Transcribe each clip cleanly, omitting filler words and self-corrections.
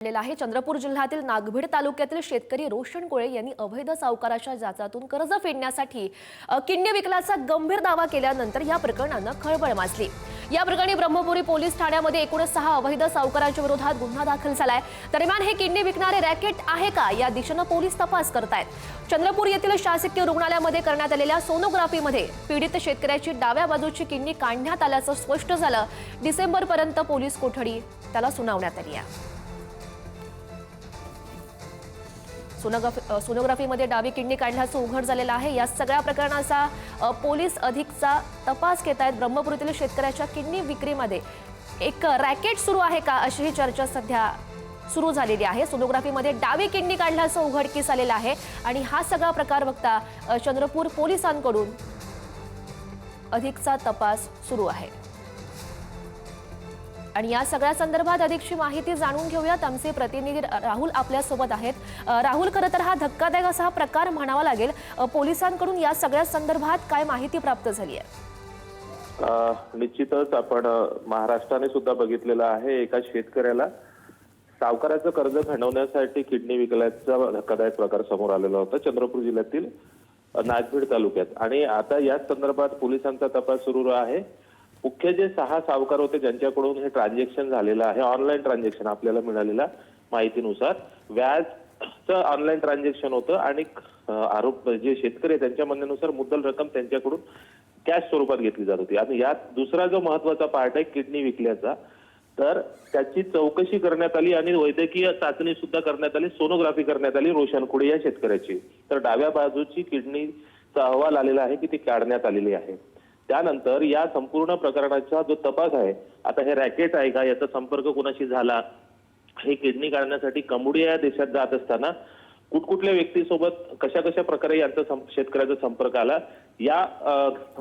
लेला आहे। चंद्रपूर जिल्ह्यातील नागभीड तालुक्यातील शेतकरी रोशन कोळे यांनी अवैध सावकाराच्या जाचातून कर्ज फेडण्यासाठी किडनी विकल्याचा गंभीर दावा केल्यानंतर या प्रकरणाने खळबळ माजली। या प्रकरणी ब्रह्मपुरी पोलीस ठाण्यामध्ये एकूण 6 अवैध सावकारांच्या विरोधात गुन्हा दाखल झालाय। दरम्यान हे किडनी विकणारे रॅकेट आहे का या दिशेने पोलीस तपास करतायत। चंद्रपूर येथील शासकीय रुग्णालयामध्ये करण्यात आलेल्या सोनोग्राफीमध्ये पीडित शेतकऱ्याची डाव्या बाजूची किडनी काढण्यात आल्याचं स्पष्ट झालं। डिसेंबरपर्यंत पोलीस कोठडी त्याला सुनावण्यात आली आहे। सोनोग्राफीमध्ये डावी किडनी काढल्याचं उघड झालेलं आहे। या सगळ्या प्रकरणाचा पोलीस अधिकचा तपास घेत आहेत। ब्रह्मपुरीतील शेतकऱ्याच्या किडनी विक्रीमध्ये एक रॅकेट सुरू आहे का अशी ही चर्चा सध्या सुरू झालेली आहे। सोनोग्राफीमध्ये डावी किडनी काढल्याचं उघडकीस आलेलं आहे आणि हा सगळा प्रकार बघता चंद्रपूर पोलिसांकडून अधिकचा तपास सुरू आहे। आणि या सगळ्या संदर्भात अधिकची माहिती जाणून घेऊयात। आमचे प्रतिनिधी राहुल आपल्या सोबत आहेत। राहुल, खरं तर हा धक्कादायक असा प्रकार म्हणावा लागेल। पोलिसांकडून या सगळ्या संदर्भात काय माहिती प्राप्त झाली आहे? निश्चितच आपण महाराष्ट्राने सुद्धा बघितलेलं आहे। एका शेतकऱ्याला सावकाराचं कर्ज खंडवण्यासाठी किडनी विकल्याचा धक्कादायक प्रकार समोर आलेला होता चंद्रपूर जिल्ह्यातील नागभीड तालुक्यात। आणि आता या संदर्भात पोलिसांचा तपास सुरू आहे। मुख्य जे 6 सावकार होते ज्यांच्याकडून हे ट्रान्झॅक्शन झालेलं आहे, ऑनलाईन ट्रान्झॅक्शन आपल्याला मिळालेल्या माहितीनुसार व्याजचं ऑनलाईन ट्रान्झॅक्शन होतं आणि आरोप जे शेतकरी त्यांच्या म्हणण्यानुसार मुद्दल रक्कम त्यांच्याकडून कॅश स्वरूपात घेतली जात होती। आणि यात दुसरा जो महत्त्वाचा पार्ट आहे किडनी विकल्याचा, तर त्याची चौकशी करण्यात आली आणि वैद्यकीय चाचणी सुद्धा करण्यात आली, सोनोग्राफी करण्यात आली रोशन कोळे या शेतकऱ्याची। तर डाव्या बाजूची किडनीचा अहवाल आलेला आहे की ती काढण्यात आलेली आहे। त्यानंतर या संपूर्ण प्रकरणाचा जो तपास आहे, आता हे रॅकेट आहे का, याचा संपर्क कुणाशी झाला, हे किडनी काढण्यासाठी कंबोडिया या देशात जात असताना कुठकुठल्या व्यक्तीसोबत कशा कशा प्रकारे यांचा शेतकऱ्याचा संपर्क आला, या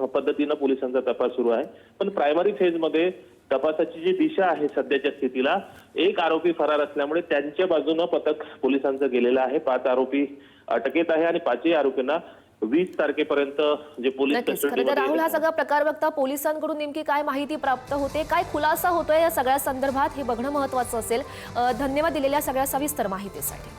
पद्धतीनं पोलिसांचा तपास सुरू आहे। पण प्रायमरी फेजमध्ये तपासाची जी दिशा आहे सध्याच्या स्थितीला, एक आरोपी फरार असल्यामुळे त्यांच्या बाजूनं पथक पोलिसांचं गेलेलं आहे। 5 आरोपी अटकेत आहे आणि 5ही आरोपींना 20 तारखेपर्यंत जे पोलीस कस्टडीमध्ये। राहुल, हा सगळा प्रकार बघता पोलिसांकडून नेमकी काय माहिती प्राप्त होते, काय खुलासा होतोय या सगळ्या संदर्भात, हे बघणं महत्त्वाचं असेल। धन्यवाद दिलेल्या सगळ्या सविस्तर माहितीसाठी।